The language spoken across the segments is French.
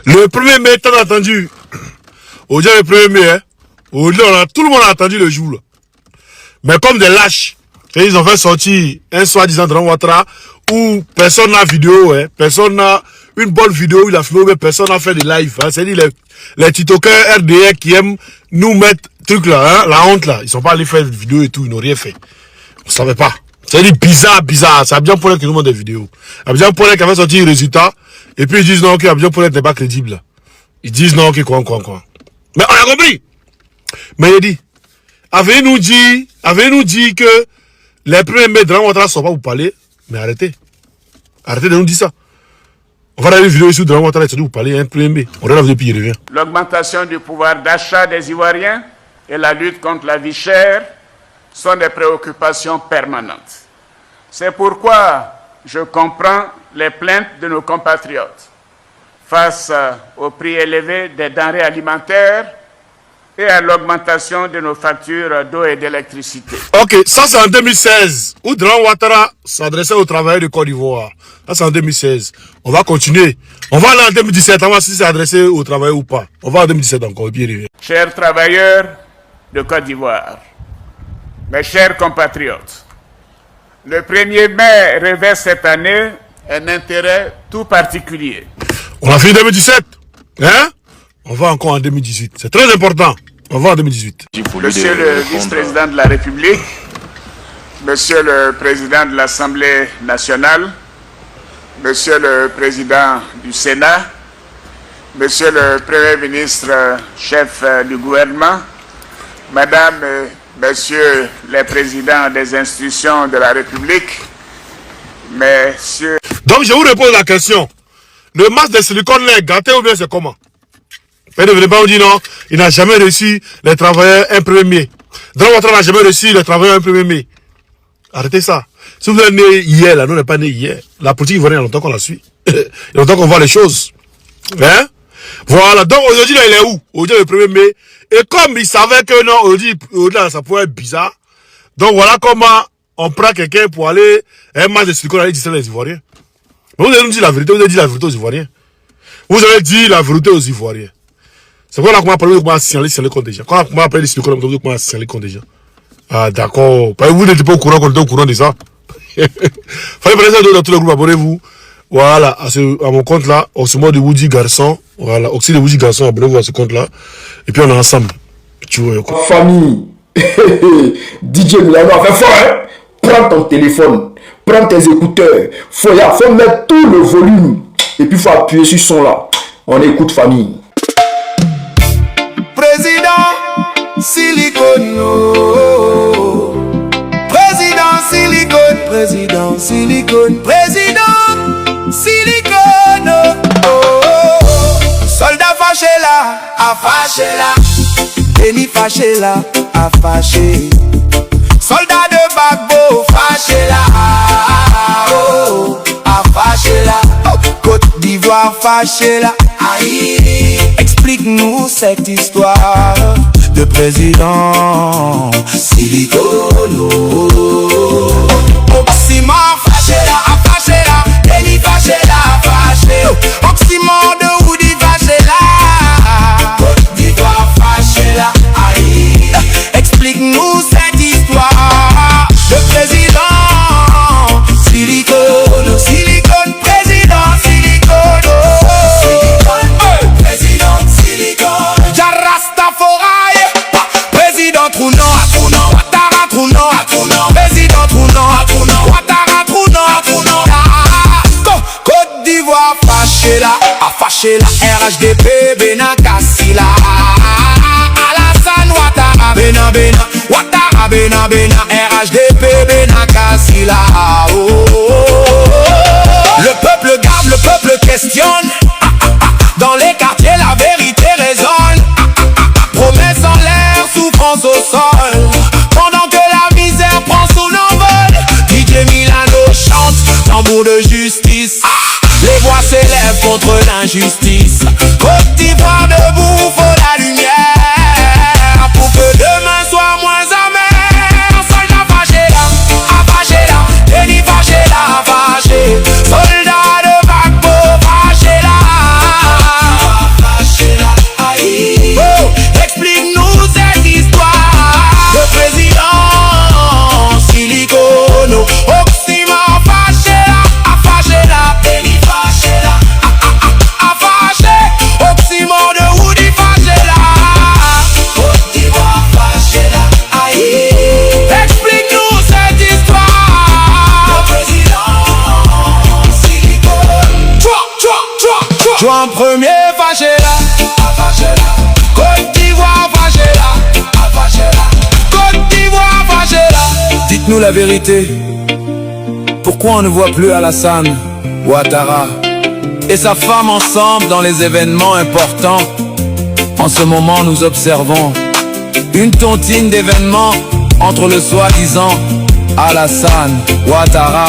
Le 1er mai, t'as entendu. Aujourd'hui, le 1er mai, hein. Tout le monde a attendu le jour. Là. Mais comme des lâches, ils ont fait sortir un soi-disant Dran Ouattara où personne n'a vidéo, hein. Personne n'a une bonne vidéo où il a filmé, mais personne n'a fait de live. Hein. C'est-à-dire les TikTokers RDR qui aiment nous mettre truc là, hein, la honte là. Ils sont pas allés faire des vidéos et tout, ils n'ont rien fait. On savait pas. C'est-à-dire bizarre. C'est Abidjan Polek qui nous montre des vidéos. Abidjan Polek avait sorti le résultat. Et puis ils disent non, ok, Abidjan Polek n'est pas crédible. Ils disent non, ok, quoi. Mais on a compris. Mais il dit, avez-nous dit que les 1er mai de Dran Ouattara ne sont pas vous parler. Mais arrêtez. Arrêtez de nous dire ça. On va regarder une vidéo ici de Dran Ouattara et vous parler un 1er mai. On regarde depuis il revient. L'augmentation du pouvoir d'achat des Ivoiriens et la lutte contre la vie chère sont des préoccupations permanentes. C'est pourquoi je comprends les plaintes de nos compatriotes face au prix élevé des denrées alimentaires et à l'augmentation de nos factures d'eau et d'électricité. Ok, ça c'est en 2016, où Dran Ouattara s'adressait aux travailleurs de Côte d'Ivoire. Ça c'est en 2016. On va continuer. On va aller en 2017, on va voir si c'est adressé aux travailleurs ou pas. On va en 2017 encore, et puis il revient. Chers travailleurs de Côte d'Ivoire, mes chers compatriotes, le 1er mai revêt cette année un intérêt tout particulier. On a fini 2017, hein? On va encore en 2018. C'est très important. On va en 2018. Monsieur le vice-président de la République, monsieur le président de l'Assemblée nationale, monsieur le président du Sénat, monsieur le premier ministre, chef du gouvernement, madame et messieurs les présidents des institutions de la République, messieurs... Donc je vous repose la question. Le masque de silicone là est gâté ou bien c'est comment? Mais ne venez pas vous dire non, il n'a jamais reçu les travailleurs un 1er mai. Dran Ouattara n'a jamais reçu les travailleurs un 1er mai. Arrêtez ça. Si vous êtes né hier, là, nous n'est pas né hier. La politique ivoirienne, il y a longtemps qu'on la suit. Il y a longtemps qu'on voit les choses. Hein? Voilà. Donc aujourd'hui, là, il est où? Aujourd'hui, le 1er mai. Et comme il savait que non, aujourd'hui, là, ça pourrait être bizarre. Donc voilà comment on prend quelqu'un pour aller à un match de silicone aller distraire les Ivoiriens. Mais vous avez nous dit la vérité, vous avez dit la vérité aux Ivoiriens. Vous avez dit la vérité aux Ivoiriens. C'est quoi là qu'on a parlé de comment signaler le compte déjà? Quand on a parlé de silicone, on a comment signaler le compte déjà? Ah d'accord. Vous n'êtes pas au courant qu'on était au courant de ça. Fallait parler ça dans tous les groupes, abonnez-vous. Voilà, à mon compte là, Oxymore de Woody Garçon. Voilà, Oxymore de Woody Garçon, abonnez-vous à ce compte là. Et puis on est ensemble. Tu vois, quoi. Famille, DJ Milano a fait fort, hein? Prends ton téléphone, prends tes écouteurs. Faut mettre tout le volume. Et puis faut appuyer sur son là. On écoute famille. Président Silicone, oh. Président Silicone, président Silicone, président Silicone, oh, oh, oh. Soldat fâché là, a fâché là. Béni fâché là, a fâché. Soldat de Gbagbo fâché là, oh, a fâché là. Côte d'Ivoire fâché là, aïe. Explique-nous cette histoire de président Silicone. Oxymore fâché là, a fâché là. Béni fâché là, a fâché. Oxymore de Woody fâché là. Côte d'Ivoire fâché là, aïe. Explique-nous cette histoire de président Silicone. Silicone, président Silicone. Silicone, président Silicone. Jarrastafari, président Trounon, Ouattara Trounon, président Trounon, Ouattara Trounon. Côte d'Ivoire fâché là, a fâché là. RHDP, Benakassi là. Alassane Ouattara, Bena, Ouattara, Bena, RHDP, Benakassi là. Oh, oh, oh. Le peuple garde, le peuple questionne. Dans les quartiers, la vérité résonne. Promesses en l'air, souffrance au sol. Pendant que la misère prend son envol, DJ Milano chante, tambour de justice. Les voix s'élèvent contre l'injustice. Côte d'Ivoire debout, faut la lumière pour que demain soit moins amer. Soldat fâché là, a fâché là. Béni fâché là, a fâché. Soldat de Gbagbo fâché là. premier fâché là. Côte d'Ivoire fâché là. Côte d'Ivoire fâché là. Dites-nous la vérité. Pourquoi on ne voit plus Alassane Ouattara et sa femme ensemble dans les événements importants? En ce moment, nous observons une tontine d'événements entre le soi-disant Alassane Ouattara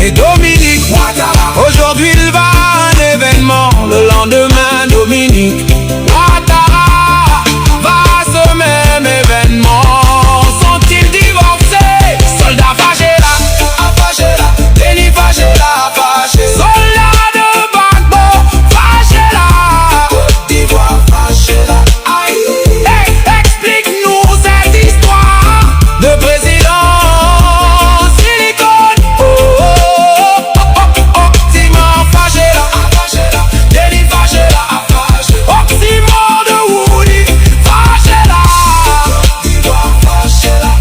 et Dominique Ouattara. Aujourd'hui, il va à un événement, le lendemain, Dominique Ouattara va à ce même événement. Sont-ils divorcés? Soldats fâchés là, Denis fâché là, soldats de Gbagbo fâchés là, Côte d'Ivoire fâché là. Hey, explique-nous cette histoire de président Silicone. Oxymore fâché là, Denis fâché là, Oxymore de Woody fâché là, Côte d'Ivoire fâché là,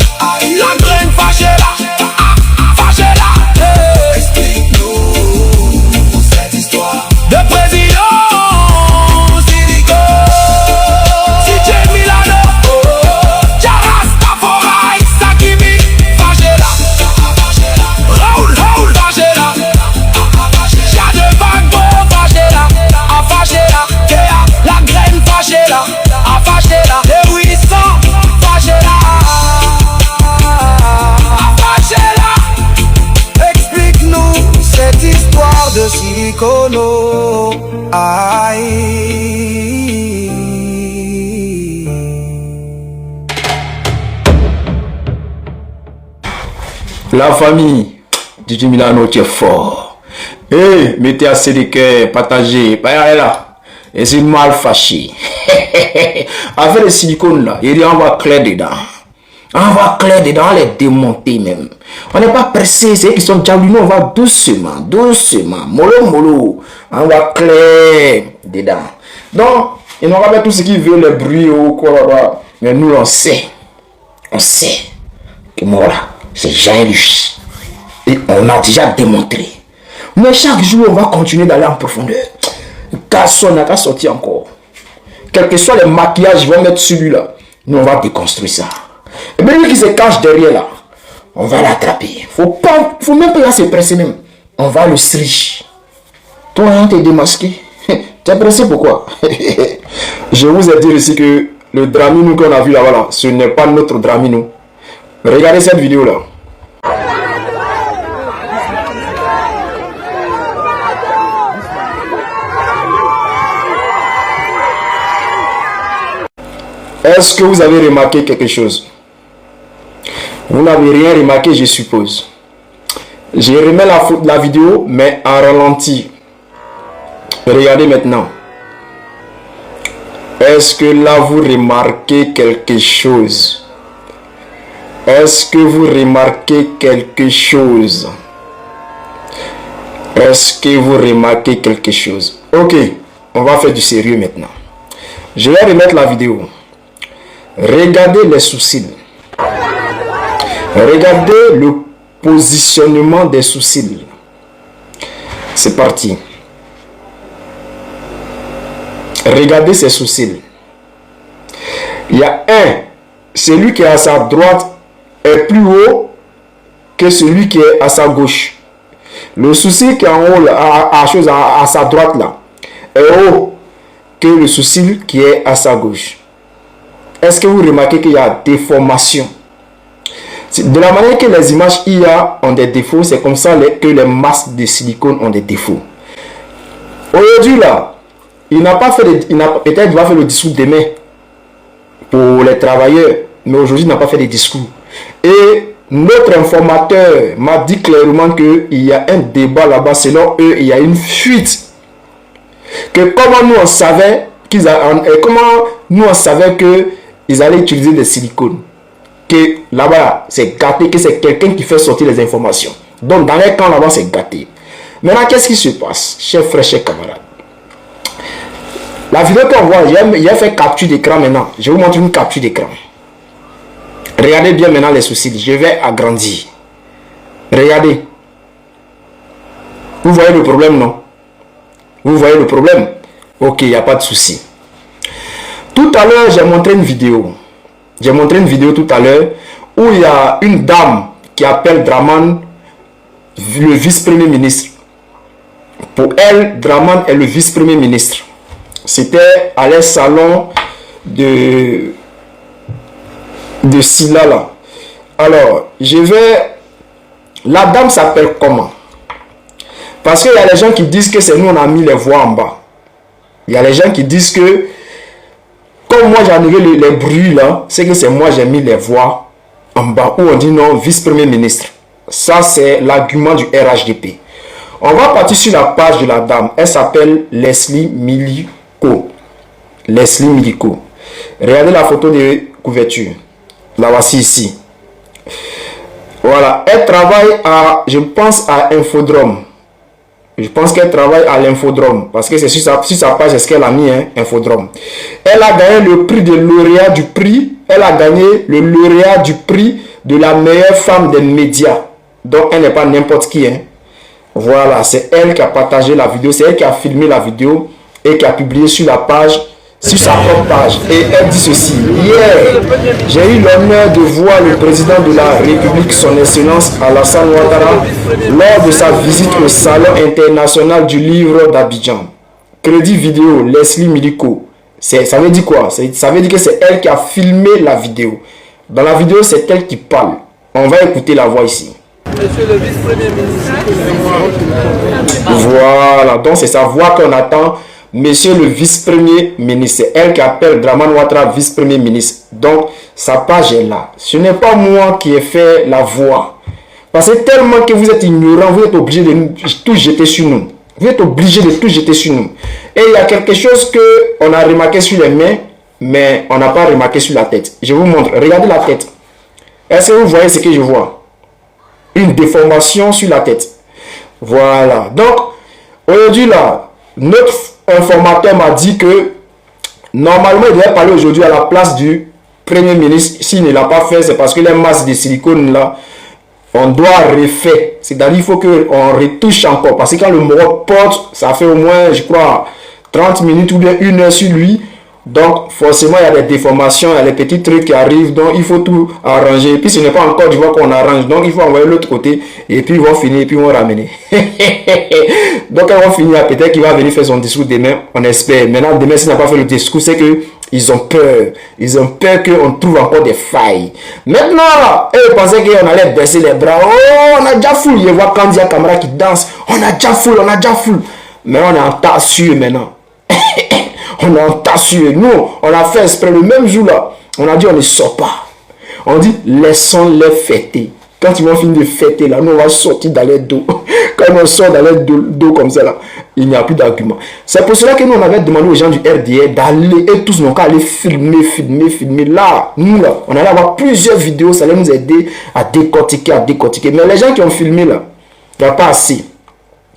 la graine fâché là, fâché là. Explique-nous cette histoire de président Silicone. CJ Milano, Jarastafari, Sakimi fâché là, Raoul fâché là, Jade Gbagbo fâché là, Kea, la graine fâché là, fâché là, les 800 fâché là, fâché là. Explique-nous cette histoire de Silicono. La famille, DJ Milano, tu es fort. Eh, mettez assez de cœur, partagez, pas là. Et c'est mal fâché. Avec le silicone là, il y a un va clair dedans. On va clair dedans, les démonter même. On n'est pas pressé, c'est qu'ils sont diabolinés, on va doucement, mollo. On va clair dedans. Donc, ils n'ont pas tout ce qu'ils veulent, les bruits ou quoi, mais nous on sait que moi là, c'est Jean-Luc. Et on a déjà démontré. Mais chaque jour, on va continuer d'aller en profondeur. Personne n'a qu'à sortir encore. Quel que soit les maquillages qu'ils vont mettre sur lui là, nous on va déconstruire ça. Et bien lui qui se cache derrière là, on va l'attraper. Faut même pas se presser même. On va le stricher. Toi, hein, t'es démasqué. T'es pressé pourquoi? Je vous ai dit aussi que le Dramino qu'on a vu là-bas, là, ce n'est pas notre Dramino. Regardez cette vidéo là. Est-ce que vous avez remarqué quelque chose? Vous n'avez rien remarqué, je suppose. Je remets la vidéo, mais en ralenti. Regardez maintenant. Est-ce que là, vous remarquez quelque chose? Est-ce que vous remarquez quelque chose? Est-ce que vous remarquez quelque chose? Ok, on va faire du sérieux maintenant. Je vais remettre la vidéo. Regardez les sourcils. Regardez le positionnement des sourcils. C'est parti. Regardez ces sourcils. Il y a celui qui est à sa droite est plus haut que celui qui est à sa gauche. Le sourcil qui est en haut, à sa droite là, est haut que le sourcil qui est à sa gauche. Est-ce que vous remarquez qu'il y a déformation? De la manière que les images IA ont des défauts, c'est comme ça que les masques de silicone ont des défauts. Aujourd'hui là, il n'a pas fait, peut-être il va faire le discours demain pour les travailleurs, mais aujourd'hui il n'a pas fait de discours. Et notre informateur m'a dit clairement qu'il y a un débat là-bas, selon eux, il y a une fuite. Que comment nous on savait qu'ils allaient utiliser des silicones. Que là-bas, c'est gâté, que c'est quelqu'un qui fait sortir les informations. Donc, dans les camps là-bas, c'est gâté. Maintenant, qu'est-ce qui se passe, chers frères, chers camarades? La vidéo qu'on voit, j'ai fait capture d'écran maintenant. Je vais vous montrer une capture d'écran. Regardez bien maintenant les sourcils. Je vais agrandir. Regardez. Vous voyez le problème, non? Vous voyez le problème? Ok, il n'y a pas de souci. Tout à l'heure, j'ai montré une vidéo. J'ai montré une vidéo tout à l'heure où il y a une dame qui appelle Draman le vice-premier ministre. Pour elle, Draman est le vice-premier ministre. C'était à leur salon de Silla là. Alors, je vais... La dame s'appelle comment? Parce qu'il y a les gens qui disent que c'est nous, on a mis les voix en bas. Il y a les gens qui disent que, comme moi j'ai annulé les bruits là, c'est que c'est moi j'ai mis les voix en bas. Où on dit non, vice-premier ministre. Ça, c'est l'argument du RHDP. On va partir sur la page de la dame. Elle s'appelle Leslie Miliko. Leslie Miliko. Regardez la photo de couverture. La voici ici. Voilà. Elle travaille à, je pense, à Infodrome. Je pense qu'elle travaille à l'Infodrome. Parce que c'est sur sa page, c'est ce qu'elle a mis, hein, Infodrome. Elle a gagné le prix de lauréat du prix. Elle a gagné le lauréat du prix de la meilleure femme des médias. Donc, elle n'est pas n'importe qui, hein. Voilà, c'est elle qui a partagé la vidéo. C'est elle qui a filmé la vidéo et qui a publié sur la page, sur sa propre page. Et elle dit ceci. Hier, j'ai eu l'honneur de voir le président de la République, son Excellence Alassane Ouattara, lors de sa visite au Salon international du livre d'Abidjan. Crédit vidéo, Leslie Miliko. Ça veut dire quoi? Ça veut dire que c'est elle qui a filmé la vidéo. Dans la vidéo, c'est elle qui parle. On va écouter la voix ici. Monsieur le vice-premier ministre. Voilà, donc c'est sa voix qu'on attend. Monsieur le vice-premier ministre. C'est elle qui appelle Draman Ouattara vice-premier ministre. Donc, sa page est là. Ce n'est pas moi qui ai fait la voix. Parce que tellement que vous êtes ignorant, vous êtes obligé de tout jeter sur nous. Vous êtes obligé de tout jeter sur nous. Et il y a quelque chose qu'on a remarqué sur les mains, mais on n'a pas remarqué sur la tête. Je vous montre. Regardez la tête. Est-ce que vous voyez ce que je vois? Une déformation sur la tête. Voilà. Donc, aujourd'hui, là, notre informateur m'a dit que normalement, il devait parler aujourd'hui à la place du Premier ministre. S'il ne l'a pas fait, c'est parce que les masses de silicone, là, on doit refaire. C'est-à-dire qu'il faut qu'on retouche encore. Parce que quand le mot porte, ça fait au moins, je crois, 30 minutes ou bien 1 heure sur lui. Donc, forcément, il y a des déformations, il y a des petits trucs qui arrivent. Donc, il faut tout arranger. Et puis, ce n'est pas encore du vois qu'on arrange. Donc, il faut envoyer l'autre côté. Et puis, ils vont finir. Et puis, ils vont ramener. Donc, ils vont finir. Peut-être qu'il va venir faire son discours demain. On espère. Maintenant, demain, s'il n'a pas fait le discours, c'est que ils ont peur. Ils ont peur qu'on trouve encore des failles. Maintenant, eux pensaient qu'on allait baisser les bras. Oh, on a déjà full. Je vois quand il y a caméra qui danse. On a déjà full. Mais on est en tas sûr maintenant. On est en tas sûr. Nous, on a fait exprès le même jour là. On a dit on ne sort pas. On dit laissons-les fêter. Quand ils vont finir de fêter là, nous on va sortir dans les dos. Quand on sort dans les dos comme ça là, il n'y a plus d'argument. C'est pour cela que nous on avait demandé aux gens du RDR d'aller et tous nos cas aller filmer. Là, nous là, on allait avoir plusieurs vidéos, ça allait nous aider à décortiquer. Mais les gens qui ont filmé là, il n'y a pas assez.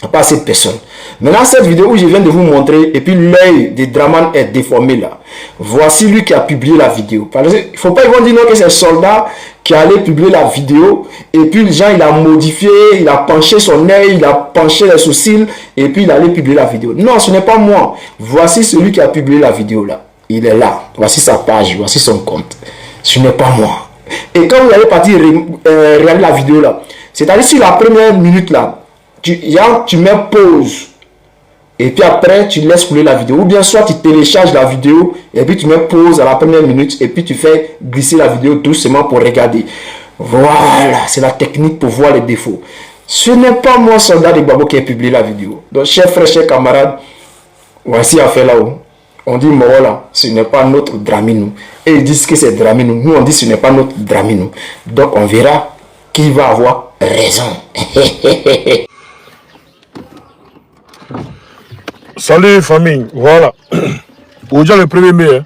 Il n'y a pas assez de personnes. Maintenant, cette vidéo où je viens de vous montrer, et puis l'œil de Draman est déformé là. Voici lui qui a publié la vidéo. Parce qu'il ne faut pas, ils vont dire non que c'est le soldat qui allait publier la vidéo, et puis le genre il a modifié, il a penché son œil, il a penché les sourcils, et puis il allait publier la vidéo. Non, ce n'est pas moi. Voici celui qui a publié la vidéo là. Il est là. Voici sa page, voici son compte. Ce n'est pas moi. Et quand vous allez partir regarder la vidéo là, c'est-à-dire sur la première minute là, tu mets pause et puis après tu laisses couler la vidéo, ou bien soit tu télécharges la vidéo et puis tu mets pause à la première minute et puis tu fais glisser la vidéo doucement pour regarder. Voilà, c'est la technique pour voir les défauts. Ce n'est pas moi, soldat de Babo, qui a publié la vidéo. Donc chers frères, chers camarades, voici l'affaire là-haut. On dit Morola, ce n'est pas notre Draminou. Et ils disent que c'est Draminou. Nous on dit ce n'est pas notre Draminou. Donc on verra qui va avoir raison. Salut famille, voilà. Aujourd'hui le 1er mai, hein.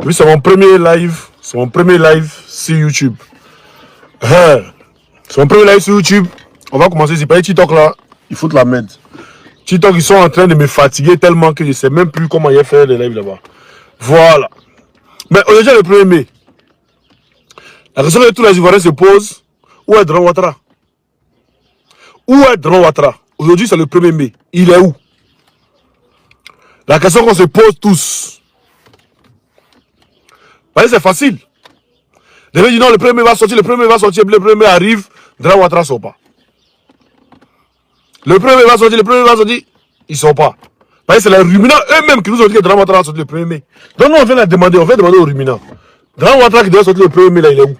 Oui, c'est mon premier live. C'est mon premier live sur YouTube. C'est mon premier live sur YouTube. On va commencer, c'est pas TikTok là. Il faut de la merde. TikTok, ils sont en train de me fatiguer tellement que je sais même plus comment il y a faire les lives là-bas. Voilà. Mais aujourd'hui le 1er mai. La question que tous les Ivoiriens se posent, où est Draman Ouattara? Où est Draman Ouattara? Aujourd'hui c'est le 1er mai. Il est où? La question qu'on se pose tous. Vous voyez, c'est facile. Les gens disent non, le premier va sortir, le premier arrive, Dran Ouattara ne sort pas. Le premier va sortir, ils ne sortent pas. Parce que c'est les ruminants eux-mêmes qui nous ont dit que Dran Ouattara va sortir le 1er mai. Donc nous, on vient demander aux ruminants. Dran Ouattara qui doit sortir le 1er mai, là, il est où?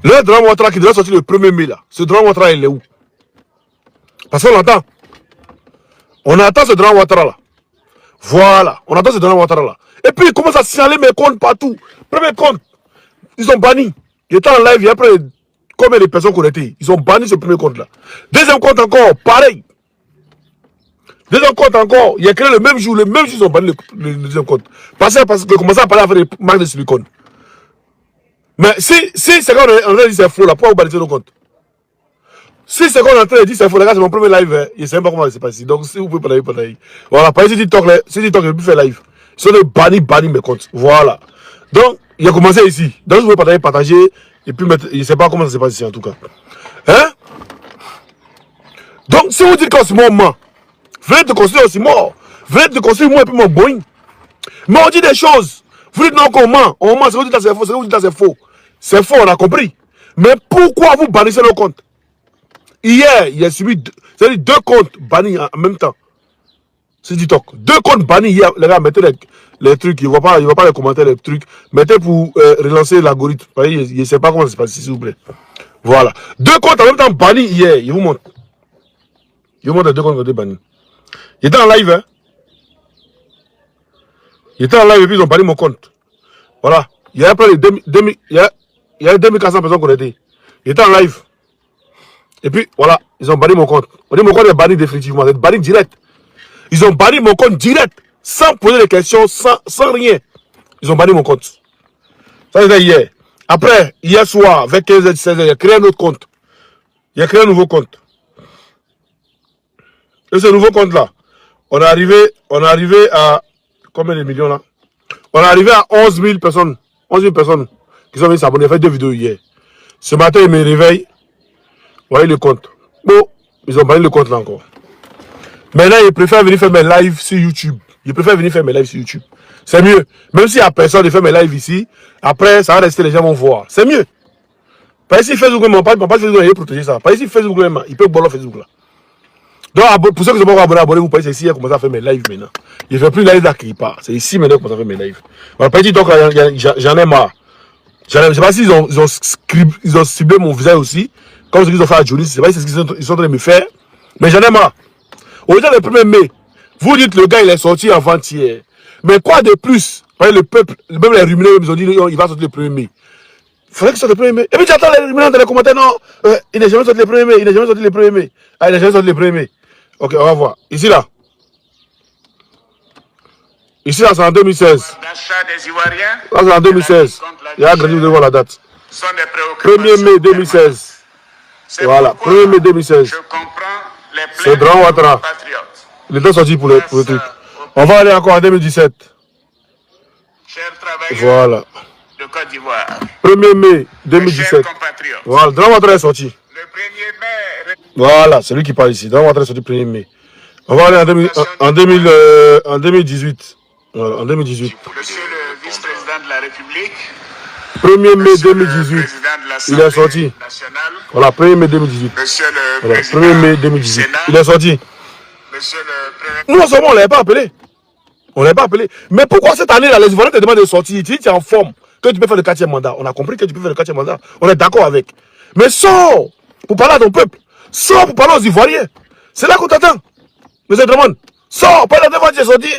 Le Dran Ouattara qui doit sortir le 1er mai, là, ce Dran Ouattara, il est où? Parce qu'on l'entend. On attend ce Dran Ouattara, là. Voilà, on attend ce Dran Ouattara, là. Et puis, il commence à signaler mes comptes partout. Premier compte, ils ont banni. Il était en live, il y a après combien de personnes connectées. Ils ont banni ce premier compte là. Deuxième compte encore, pareil. Deuxième compte encore, il y a créé le même jour ils ont banni le deuxième compte. Parce que commençaient à parler avec des marques de silicone. Mais si c'est quand on a dit c'est faux là, pourquoi vous bannissez nos comptes? Si c'est quand on a dit c'est faux, les gars, c'est mon premier live, hein. Je ne sais même pas comment c'est passé. Donc si vous pouvez parler. Voilà, par exemple, si TikTok, je peux faire live. Ils sont banni mes comptes. Voilà. Donc, il a commencé ici. Donc, vous pouvez partager, et puis mettre, je ne sais pas comment ça se passe ici en tout cas. Hein? Donc, si vous dites que c'est mort, venez te construire aussi mort. Venez te construire moi et puis mon boing. Mais on dit des choses. Vous dites non qu'on ment. On ment, c'est vous dites que c'est faux, c'est vous dites que c'est faux. C'est faux, on a compris. Mais pourquoi vous bannissez nos comptes? Hier, il a subi deux comptes bannis en même temps. C'est TikTok. Deux comptes bannis hier. Les gars, mettez les trucs. Il ne voit pas les commentaires, les trucs. Mettez pour relancer l'algorithme. Il ne sait pas comment ça se passe, s'il vous plaît. Voilà. Deux comptes en même temps bannis hier. Il vous montre. Il vous montre les deux comptes qui ont été bannis. Il était en live, hein. Il était en live et puis ils ont banni mon compte. Voilà. Il y a après il y a 2400 personnes connectées. Il était en live. Et puis, voilà. Ils ont banni mon compte. On dit mon compte est banni définitivement. C'est banni direct. Ils ont banni mon compte direct, sans poser de questions, sans rien. Ils ont banni mon compte. Ça, c'était hier. Après, hier soir, vers 15h, 16h, il a créé un autre compte. Il a créé un nouveau compte. Et ce nouveau compte-là, on est arrivé à combien de millions là? On est arrivé à 11 000 personnes. 11 000 personnes qui sont venues s'abonner. J'ai fait 2 vidéos hier. Ce matin, ils me réveillent. Vous voyez le compte. Bon, ils ont banni le compte là encore. Maintenant, ils préfèrent venir faire mes lives sur YouTube. C'est mieux. Même s'il n'y a personne de faire mes lives ici, après, ça va rester, les gens vont voir. C'est mieux. Par ici, Facebook, mon page Facebook, il est protégé ça. Par ici, Facebook, il peut boire Facebook là. Donc, pour ceux qui sont pas abonnés, abonnez-vous. Par ici, il a commencé à faire mes lives maintenant. Il ne fait plus live là qui part. C'est ici maintenant qu'il commence à faire mes lives. Voilà, par ici, donc, j'en ai marre. Je ne sais pas s'ils ont ciblé mon visage aussi. Comme ce qu'ils ont fait à Johnny. Je ne sais pas si c'est ce qu'ils sont en train de me faire. Mais j'en ai marre. Aujourd'hui, le 1er mai, vous dites le gars il est sorti avant-hier. Mais quoi de plus? Le peuple, même les ruminants, ils ont dit il va sortir le 1er mai. Il faudrait qu'il sorte le 1er mai. Et puis tu attends les ruminants dans les commentaires, non, il n'est jamais sorti le 1er mai, il n'est jamais sorti le 1er mai. Ah, il n'est jamais sorti le 1er mai. Ok, on va voir. Ici là. Ici là, c'est en 2016. Là, c'est en 2016. Il y a grandi, vous devez voir la date. 1er mai 2016. Voilà, 1er mai 2016. C'est Dran Ouattara. Il est sorti pour le truc. On va aller encore en 2017. Voilà. 1er mai 2017. Voilà, Dran Ouattara est sorti. Voilà, c'est lui qui parle ici. Dran Ouattara est sorti le 1er mai. On va aller en 2018. Voilà, en 2018. Monsieur le vice-président de la République. 1er mai 2018. Il est sorti. Voilà, 1er mai 2018. Voilà, 1er mai 2018. Il est sorti. Nous, en ce moment, on ne l'avait pas appelé. On ne l'avait pas appelé. Mais pourquoi cette année-là, les Ivoiriens te demandent de sortir? Tu es en forme, que tu peux faire le 4e mandat. On a compris que tu peux faire le 4e mandat. On est d'accord avec. Mais sors pour parler à ton peuple. Sors pour parler aux Ivoiriens. C'est là qu'on t'attend. Monsieur Drummond, sors. Pas la dernière fois que tu es sorti.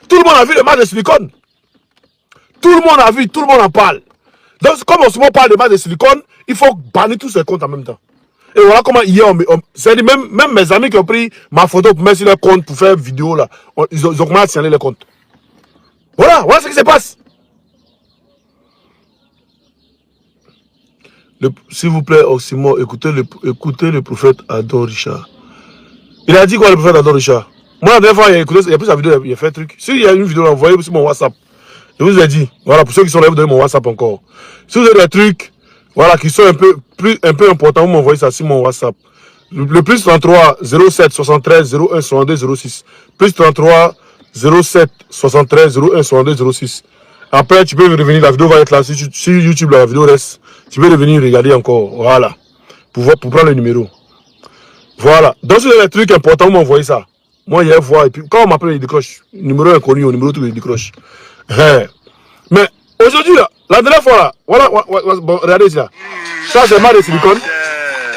Tout le monde a vu le match de silicone. Tout le monde a vu, tout le monde en parle. Donc, comme on se parle de match de silicone, il faut bannir tous ces comptes en même temps. Et voilà comment hier, c'est-à-dire même mes amis qui ont pris ma photo pour mettre sur leur compte pour faire vidéo là, ils ont commencé à signaler les comptes. Voilà ce qui se passe. S'il vous plaît, Oximo, écoutez le prophète Adon Richard. Il a dit quoi le prophète Adon Richard? Moi, la dernière fois, il a pris sa vidéo, il a fait un truc. S'il y a une vidéo, envoyez sur mon WhatsApp. Je vous ai dit, voilà, pour ceux qui sont là, vous donnez mon WhatsApp encore. Si vous avez des trucs, voilà, qui sont un peu importants, vous m'envoyez ça sur mon WhatsApp. Le plus 33 07 73 01 62 06. Plus 33 07 73 01 62 06. Après, tu peux revenir, la vidéo va être là. Si YouTube, la vidéo reste, tu peux revenir regarder encore. Voilà. Pour prendre le numéro. Voilà. Donc, c'est les trucs importants, vous m'envoyez ça. Moi, il y a une fois, et puis quand on m'appelle, il décroche. Numéro inconnu, au numéro tout, il décroche. Mais aujourd'hui, là, la dernière fois, là, voilà, bon, regardez ici, là. Ça, c'est marre de silicone.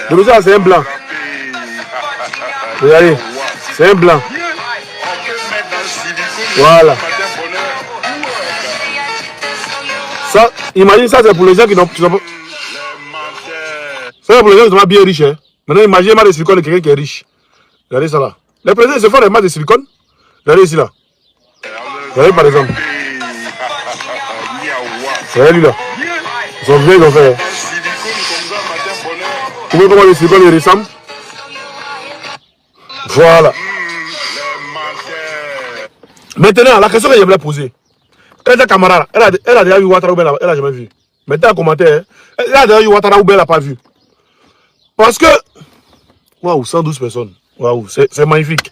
Le monsieur, c'est un blanc. Regardez, c'est un blanc. Voilà. Ça, imagine ça, c'est pour les gens qui n'ont pas. Ça, c'est pour les gens qui sont pas bien riches. Hein. Maintenant, imaginez un match de silicone de quelqu'un qui est riche. Regardez ça là. Les présidents se font des matchs de silicone. Regardez ici là. Regardez par exemple. Regardez lui là. Ils sont bien, ils ont fait. Vous voyez comment le silicone il ressemble? Voilà. Maintenant, la question que je voulais poser. Quand ta camarade, elle a déjà vu Ouattara ou elle n'a jamais vu. Mettez en commentaire. Elle a déjà vu Ouattara ou elle n'a pas vu. Parce que. Waouh, 112 personnes. Waouh, c'est magnifique.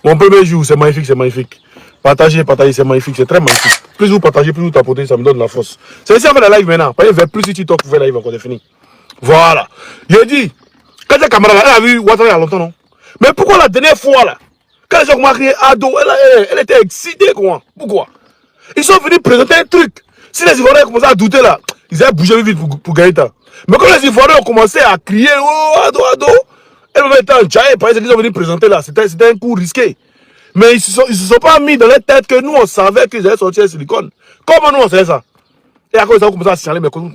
Mon premier jour, c'est magnifique, c'est magnifique. Partagez, c'est magnifique, c'est très magnifique. Plus vous partagez, plus vous tapotez, ça me donne de la force. C'est ici, on fait la live maintenant. Pas vers plus si TikTok, vous faites la live encore, c'est fini. Voilà. J'ai dit, quand ta camarade, elle a vu Ouattara il y a longtemps, non? Mais pourquoi la dernière fois, là, quand les gens m'ont crié ado, elle était excitée, quoi. Pourquoi? Ils sont venus présenter un truc. Si les Ivoiriens commençaient à douter là, ils avaient bougé vite pour gagner ça. Mais quand les Ivoiriens ont commencé à crier, oh, ado, ado, elle était en jaille, parce qu'ils sont venus présenter là. C'était un coup risqué. Mais ils se sont pas mis dans leur tête que nous, on savait qu'ils allaient sortir le silicone. Comment nous, on savait ça? Et à cause de ça, vous commencez à signaler mes comptes,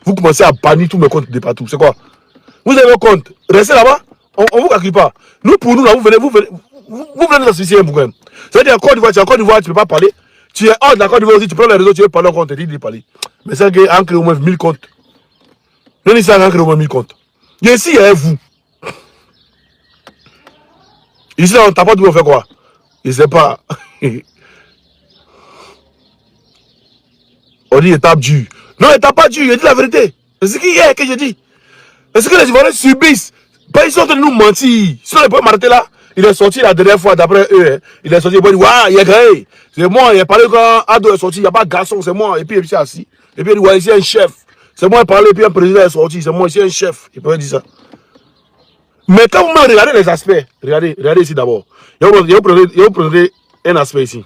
vous commencez à bannir tous mes comptes de partout. C'est quoi? Vous avez vos comptes, restez là-bas, on vous calcule pas. Nous, pour nous, là, vous venez nous associer un problème. C'est-à-dire, en Côte d'Ivoire, tu es en Côte d'Ivoire, tu ne peux pas parler. Tu es hors de la Côte d'Ivoire aussi, tu prends les réseaux, tu veux parler en compte, tu dis de parler. Mais c'est qu'il y a créé au moins 1000 comptes. Nous, ici, on a créé au moins 1000 comptes. Et ici, il y a vous. Ici, on tape pas d'où on fait quoi? Je ne sais pas. On dit étape dure. Non, étape pas dure, je dis la vérité. C'est ce qu'il y a que je dis. C'est ce que les Ivoiriens subissent. Ils sont en train de nous mentir. Sinon, ils peuvent m'arrêter là. Il est sorti la dernière fois, d'après eux. Hein. Il est sorti, il dit, waouh, il est gagné. C'est moi, il a parlé quand Ado est sorti, il n'y a pas de garçon, c'est moi. Et puis, il est assis. Et puis, il dit, ouais, ici, un chef. C'est moi, il parlait, et puis un président est sorti. C'est moi, ici, un chef. Il peut dire ça. Mais quand vous me regardez les aspects, regardez ici d'abord. Vous prenez un aspect ici.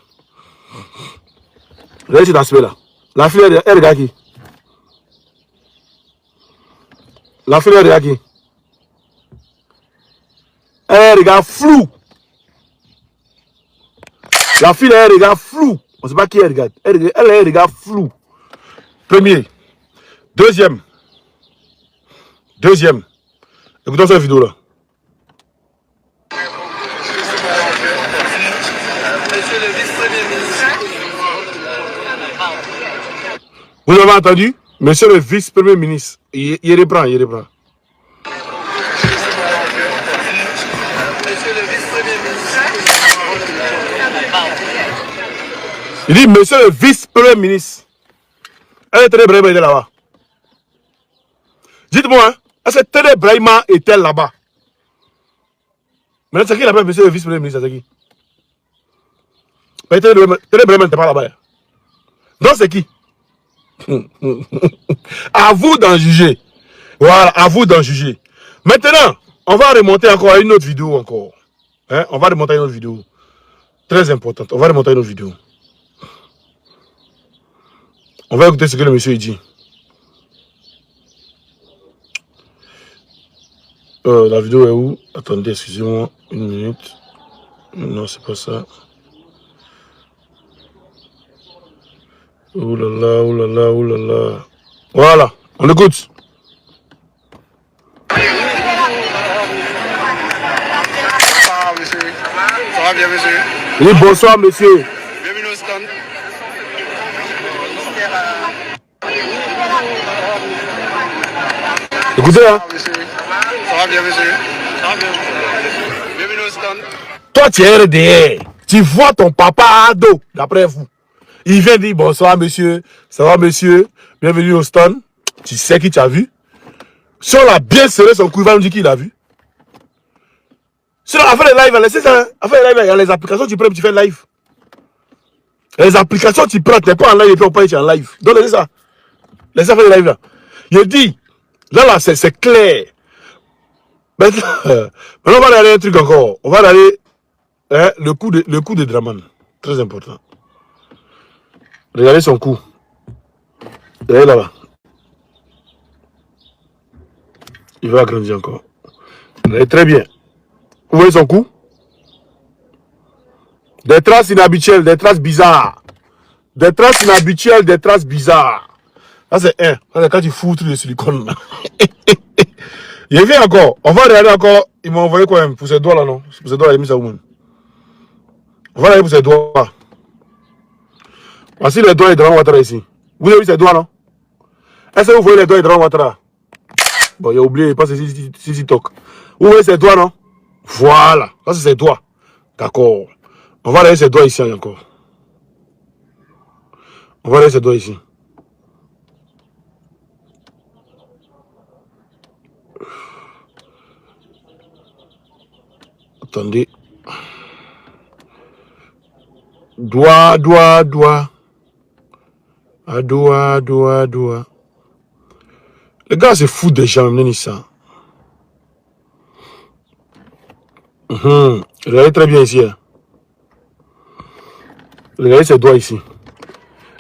Regardez cet aspect là. La fille, elle regarde qui? La fille, elle regarde qui? Elle regarde flou. La fille, elle regarde flou. On ne sait pas qui elle regarde. Elle regarde flou. Premier. Deuxième. Écoutons cette vidéo là. Monsieur le vice-premier ministre. Vous avez entendu? Monsieur le vice-premier ministre. Il reprend. Monsieur le vice-premier ministre. Il dit, monsieur le vice-premier ministre. Elle est très Brahima était là-bas. Dites-moi, est-ce que Tere Brahima était là-bas? Maintenant, c'est qui l'appelle monsieur le vice-premier ministre? C'est qui? Mais Tere Brahima n'était pas là-bas. Donc, c'est qui? À vous d'en juger. Voilà, à vous d'en juger. Maintenant, on va remonter encore à une autre vidéo encore. Hein? On va remonter à une autre vidéo. Très importante. On va remonter à une autre vidéo. On va écouter ce que le monsieur dit. La vidéo est où? Attendez, excusez-moi. Une minute. Non, c'est pas ça. Ouh là là, ouh là là, ouh là là. Voilà, on écoute. Bonsoir, monsieur. Ça va bien, monsieur? Oui, bonsoir, monsieur. Bienvenue au stand. Écoutez, hein. Monsieur. Ça va bien, monsieur? Ça va bien, monsieur. Bienvenue au stand. Toi, tu es RDR. Tu vois ton papa ado, d'après vous. Il vient dire bonsoir, monsieur. Ça va, monsieur? Bienvenue au stand. Tu sais qui tu as vu? Si on l'a bien serré son cou, il va nous dire qu'il a vu. Sinon, à faire les lives, laissez ça. À faire les lives, il y a les applications, tu prends, tu fais live. Les applications, tu prends, tu n'es pas en live et puis on peut être en live. Donc, laissez ça. Laissez faire les lives là. Il dit, là, c'est clair. Maintenant, on va aller un truc encore. On va aller le coup de Draman. Très important. Regardez son coup. Regardez là-bas. Il va agrandir encore. Regardez très bien. Vous voyez son coup? Des traces inhabituelles, des traces bizarres. Des traces inhabituelles, des traces bizarres. Ça c'est un. Ça c'est quand tu fous le silicone là. Il vient encore. On va regarder encore. Il m'a envoyé quoi même pour ses doigts là, non? Pour ses doigts, il a mis ça où même? On va regarder pour ses doigts. Voici les doigts de Draman Ouattara ici. Vous avez vu ses doigts, non? Est-ce que vous voyez les doigts de Draman Ouattara? Bon, il a oublié, il passe ici TikTok. Vous voyez ses doigts, non? Voilà. Ça c'est ses doigts. D'accord. On va regarder ses doigts ici encore. On va regarder ses doigts ici. Attendez. Doigt. Ah, doigt. Les gars, c'est fou déjà, même ça. Regardez très bien ici. Hein. Regardez ces doigts ici.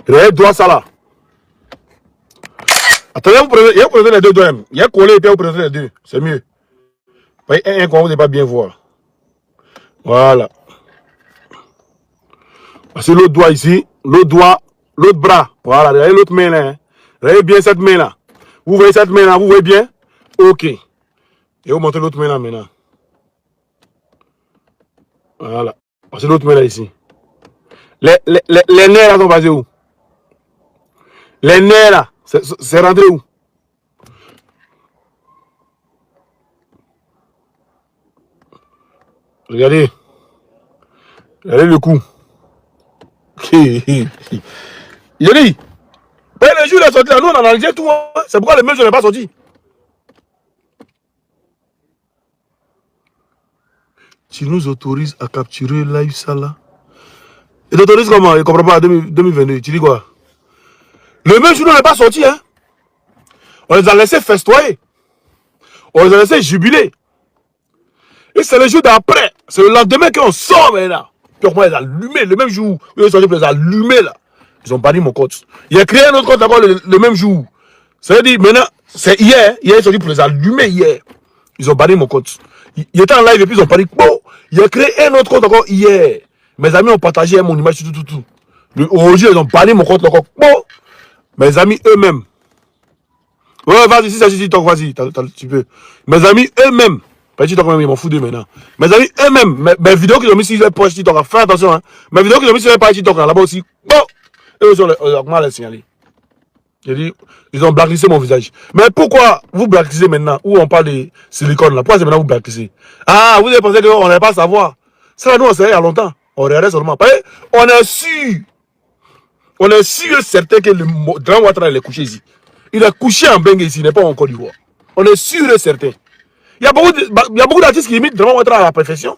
Regardez les doigts, ça là. Attendez, vous prenez les deux doigts. Il y a collé et puis vous prenez les deux. C'est mieux. Vous voyez, un qu'on ne peut pas bien voir. Voilà. C'est l'autre doigt ici. L'autre doigt. L'autre bras. Voilà. Regardez l'autre main là. Hein. Regardez bien cette main là. Vous voyez cette main là. Vous voyez bien? Ok. Et vous montrez l'autre main là maintenant. Voilà. C'est l'autre main là ici. Les nerfs là sont basés où? Les nerfs là, c'est rentré où? Regardez. Regardez le coup. Il dit, ben le jour il est sorti là, nous on a analysé tout. Hein. C'est pourquoi les mêmes ne sont pas sortis. Tu nous autorises à capturer live ça là? Et t'autorises comment? Il ne comprend pas, 2022. Tu dis quoi? Le même jour n'est pas sorti, hein? On les a laissés festoyer. On les a laissés jubiler. Et c'est le jour d'après. C'est le lendemain qu'on sort maintenant. Puis on les a allumés. Le même jour, ils sont sortis pour les allumer là. Ils ont banni mon compte. Il a créé un autre compte encore le même jour. Ça veut dire maintenant, c'est hier. Hier, ils sont sortis pour les allumer hier. Ils ont banni mon compte. Il était en live et puis ils ont banni. Bon, il a créé un autre compte encore hier. Mes amis ont partagé mon image sur tout. Aujourd'hui, ils ont banni mon compte encore. Bon, mes amis eux-mêmes. Ouais, vas-y, si c'est sur TikTok, vas-y, tu peux. Mes amis eux-mêmes. Pas TikTok, ils m'en foutent d'eux maintenant. Mes amis eux-mêmes, mes vidéos qu'ils ont mis sur leur page TikTok, fais attention, hein. Mes vidéos qu'ils ont mis sur leur page TikTok, là-bas aussi. Bon, eux aussi, on va les signaler. J'ai dit, ils ont blacklisté mon visage. Mais pourquoi vous blacklistez maintenant, où on parle de silicone là? Pourquoi c'est maintenant vous blacklistez? Ah, vous avez pensé qu'on n'allait pas savoir. Ça, nous, on savait il y a longtemps. On regardait seulement. On est sûr. On est sûr et certain que le Draman Ouattara est couché ici. Il est couché en Bengue ici, il n'est pas en Côte d'Ivoire. On est sûr et certain. Il y a beaucoup d'artistes qui imitent Draman Ouattara à la perfection.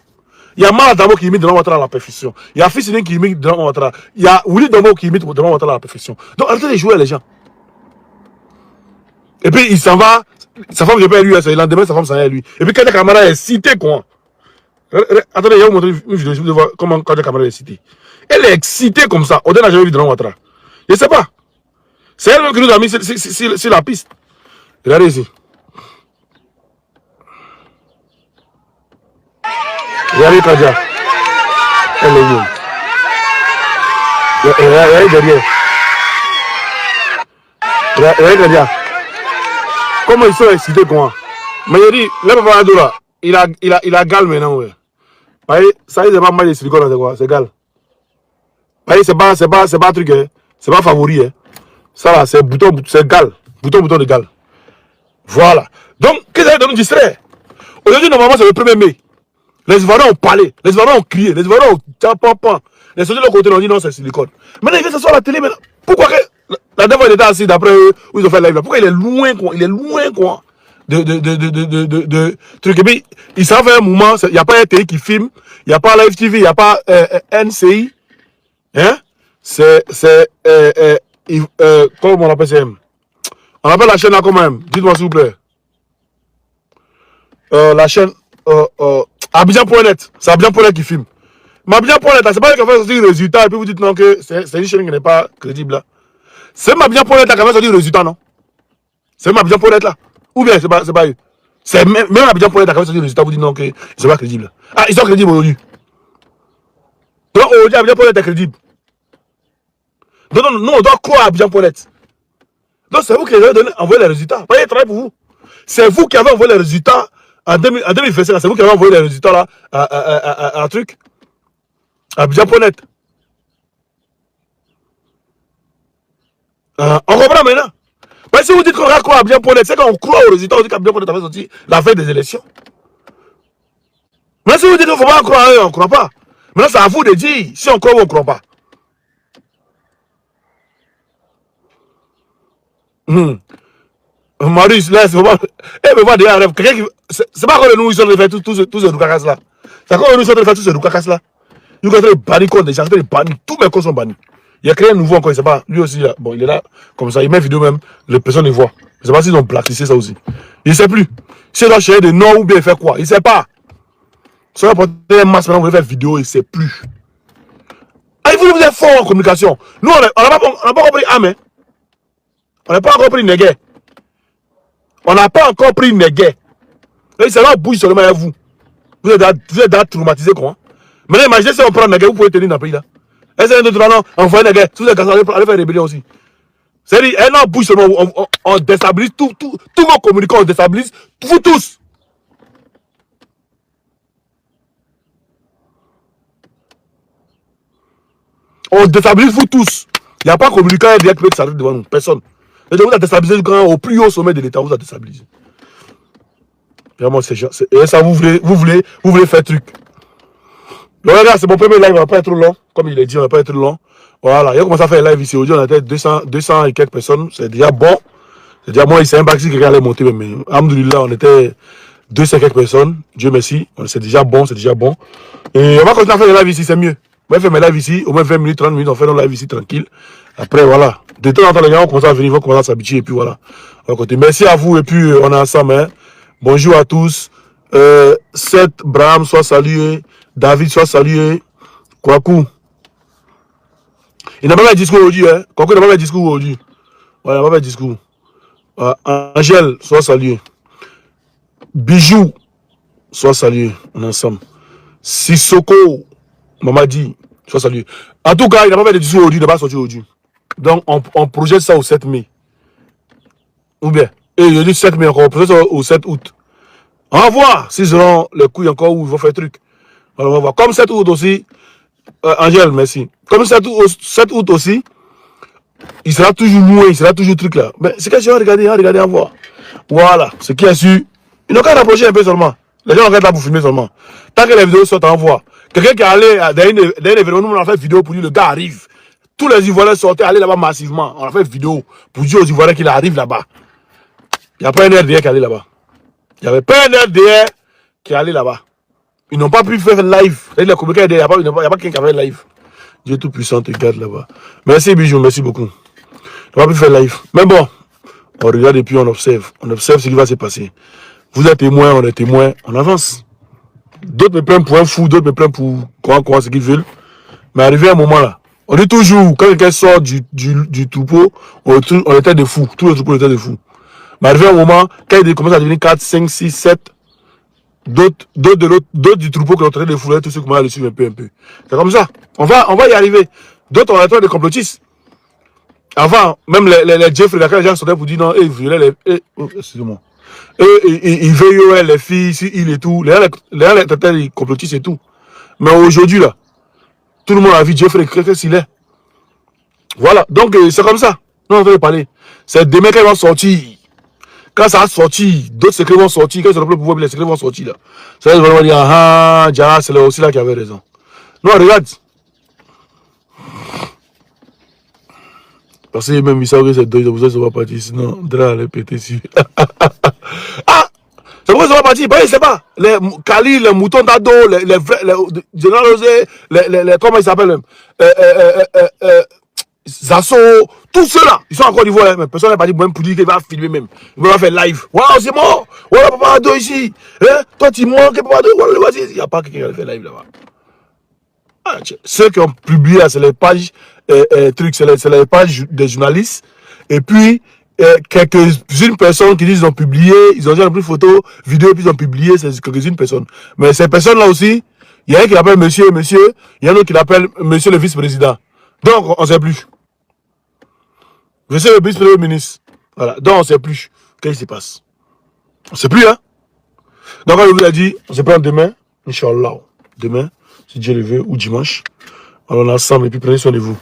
Il y a Mala Damo qui imite Draman Ouattara à la perfection. Il y a Fils qui imite Draman Ouattara. Il y a Willy Domo qui imite Draman Ouattara à la perfection. Donc arrêtez de jouer les gens. Et puis il s'en va. Sa femme n'est pas lui, le lendemain sa femme s'en va à lui. Et puis quand la caméra est citée quoi. Attendez, il y a vous montrer une vidéo, je vais voir comment quand la caméra est citée. Elle est excitée comme ça. On n'a jamais vu Draman Ouattara. Je ne sais pas. C'est elle-même qui nous a mis sur la piste. Regardez ici. Regardez Kadia. Elle est mienne. Regardez derrière. Regardez Kadia. Comment ils sont excités quoi. Mais il dit, le papa Adou là, il a gal maintenant. Ouais. Ça y est, c'est pas mal de silicone, c'est quoi? C'est gal. C'est pas un truc, hein. C'est pas favori. Hein. Ça là, c'est bouton, c'est gal. Bouton de gal. Voilà. Donc, qu'est-ce que ça nous distrait? Aujourd'hui, normalement, c'est le 1er mai. Les Ivoiriens ont parlé, les Ivoiriens ont crié, les Ivoiriens ont tapant. Les soldats de l'autre côté ont dit non, c'est silicone. Maintenant, il vient s'asseoir à la télé. Maintenant. Pourquoi que la dernière fois, il était assis d'après eux, où ils ont fait live là? Pourquoi il est loin, quoi? Il est loin, quoi? de trucs. Et puis, il s'en fait un moment, il n'y a pas RTI qui filme, il n'y a pas Live TV, il n'y a pas NCI. Hein? Comment on appelle ça? On appelle la chaîne là quand même. Dites-moi s'il vous plaît. La chaîne Abidjan.net. C'est Abidjan.net qui filme. Mais Abidjan.net, c'est pas elle qui a fait sortir le résultat et puis vous dites non que c'est une chaîne qui n'est pas crédible là. C'est Abidjan.net là qui a fait sortir le résultat, non? C'est Abidjan.net là. Ou bien c'est pas eux. C'est même Abidjan.net qui a fait sortir le résultat, vous dites non que c'est pas crédible. Ah, ils sont crédibles aujourd'hui. Donc aujourd'hui Abidjan.net est crédible. Donc non, on doit croire à Abidjan.net. Donc c'est vous qui avez envoyé les résultats. Pas y travail pour vous. C'est vous qui avez envoyé les résultats en 2025. C'est vous qui avez envoyé les résultats là à truc. À Abidjan.net. On comprend maintenant. Mais si vous dites qu'on va croire à Abidjan.net, c'est qu'on croit aux résultats, on dit qu'Abidjan.net avait sorti la veille des élections. Mais si vous dites qu'il ne faut pas croire à eux, on ne croit pas. Maintenant, c'est à vous de dire si on croit ou on ne croit pas. Marius, là, c'est pas. Eh, mais moi, déjà, rêve. Quelqu'un qui. C'est pas quand nous, ils sont en train de faire tous ces roucacas là. C'est quand nous, ils sont en train de faire tous ces roucacas là. Nous, quand on est banni contre des gens, on est banni. Tous mes comptes sont bannis. Il a créé un nouveau encore, il sait pas. Lui aussi, là. Bon, il est là, comme ça. Il met vidéo même. Les personnes les voient. Je sais pas s'ils ont blacklisté ça aussi. Il ne sait plus. S'il doit chercher des noms ou bien il fait quoi. Il ne sait pas. Si on a porté un masque, maintenant, on veut faire vidéo, il ne sait plus. Ah, vous êtes fort en communication. Nous, on n'a pas compris Amen. On n'a pas encore pris Neguet. On n'a pas encore pris Neguet. Et c'est là bouge seulement à vous. Vous êtes traumatisé quoi. Maintenant, imaginez si on prend Neguet, vous pouvez tenir dans le pays là. Et c'est un autre non, on voit Neguet. Si vous êtes allez faire rébellion aussi. C'est-à-dire, un an bouge seulement, on déstabilise tous nos communicants, on déstabilise vous tous. On déstabilise vous tous. Il n'y a pas de communicant qui peut s'arrêter devant nous. Personne. Et donc vous avez déstabilisé au plus haut sommet de l'État, vous avez déstabilisé. Vraiment, c'est genre. Et ça, vous voulez faire truc. Le regarde, c'est mon premier live, on va pas être long. Comme il est dit, on va pas être long. Voilà, il a commencé à faire un live ici. Aujourd'hui, on était 200 et quelques personnes. C'est déjà bon. C'est déjà moi, il s'est un bac si quelqu'un allait monter. Mais alhamdoulilah, on était 200 et quelques personnes. Dieu merci. C'est déjà bon, c'est déjà bon. Et on va continuer à faire des lives ici, c'est mieux. On va faire mes lives ici, au moins 20 minutes, 30 minutes, on fait nos lives ici tranquille. Après, voilà. De temps en temps, les gens vont commencer à venir, vont commencer à s'habituer, et puis voilà. Merci à vous, et puis on est ensemble. Hein. Bonjour à tous. Seth Braham, soit salué. David, soit salué. Kwaku. Il n'a pas fait de discours aujourd'hui. Hein. Kwaku n'a pas fait de discours aujourd'hui. Voilà, il n'a pas fait de discours. Angèle, soit salué. Bijou, soit salué. On est ensemble. Sissoko, Mamadi, soit salué. En tout cas, il n'a pas fait de discours aujourd'hui, il n'a pas sorti aujourd'hui. Donc, on projette ça au 7 mai. Ou bien, et il dit 7 mai encore, on projette ça au 7 août. On va voir s'ils auront les couilles encore où ils vont faire truc. On va voir. Comme 7 août aussi, Angèle, merci. Comme 7 août aussi, il sera toujours loin, il sera toujours truc là. Mais c'est question à regarder, à voir. Voilà, ce qui est sûr. Ils n'ont qu'à rapprocher un peu seulement. Les gens n'ont qu'à là pour filmer seulement. Tant que les vidéos sortent, on voit. Quelqu'un qui est allé dans un événement, nous on a fait vidéo pour lui, le gars arrive. Tous les Ivoiriens sortaient, aller là-bas massivement. On a fait vidéo pour dire aux Ivoiriens qu'il arrive là-bas. Il n'y a pas un RDR qui est allé là-bas. Il n'y avait pas un RDR qui est allé là-bas. Ils n'ont pas pu faire live. Les communicants, il n'y a pas quelqu'un qui a fait live. Dieu tout-puissant te garde là-bas. Merci Bijou, merci beaucoup. On n'a pas pu faire live. Mais bon, on regarde et puis on observe. On observe ce qui va se passer. Vous êtes témoins, on est témoins, on avance. D'autres me prennent pour un fou, d'autres me prennent pour quoi, ce qu'ils veulent. Mais arrivé à un moment là, on dit toujours, quand quelqu'un sort du troupeau, on était des fous. Tout le troupeau était des fous. Mais arrivé à un moment, quand il commence à devenir 4, 5, 6, 7, d'autres du troupeau qui ont traité de fouler, tous ceux qui m'ont le suivre un peu. C'est comme ça. On va y arriver. D'autres ont été des complotistes. Avant, même les Jeffrey, quand les gens sortaient pour dire non, ils violaient excusez-moi. Ils veillent les filles, il et tout. Les gens étaient des complotistes et tout. Mais aujourd'hui, là, tout le monde a vu Jeffrey, qu'est-ce qu'il est. Voilà, donc c'est comme ça. Nous, on va parler. C'est demain qu'ils vont sortir. Quand ça a sorti, d'autres secrets vont sortir. Quand ils auront le pouvoir, les secrets vont sortir là. Ça, ils vont dire, ah, Jara, c'est aussi là qui avait raison. Non, regarde. Parce que même ils savent que c'est deux, ils ne vont pas partir. Sinon, Dra allait péter sur. Ah, C'est pourquoi ils sont pas partis. Je sais pas. Les Kali, les moutons d'ado, les vrais, comment ils s'appellent? Zasso, tous ceux-là, ils sont encore du vol, mais personne n'est parti même pour dire qu'il va filmer même. Il va faire live. Voilà, c'est mort. Voilà, Papa Ado ici. Hein? Toi, tu manques, Papa Ado. Voilà, il n'y a pas quelqu'un qui va faire live là-bas. Ah, ceux qui ont publié, c'est les pages, c'est les pages des journalistes. Et puis, quelques-unes personnes qui disent qu'ils ont publié, ils ont déjà pris photos, vidéos, puis ils ont publié, c'est quelques-unes personnes. Mais ces personnes-là aussi, il y a un qui l'appelle monsieur, il y en a un autre qui l'appelle monsieur le vice-président. Donc, on ne sait plus. Je sais le vice-premier ministre. Voilà. Donc, on ne sait plus. Qu'est-ce qui se passe? On ne sait plus, hein? Donc, comme je vous l'ai dit, on se prend demain, Inch'Allah. Demain, si Dieu le veut, ou dimanche. On est ensemble et puis prenez soin de vous.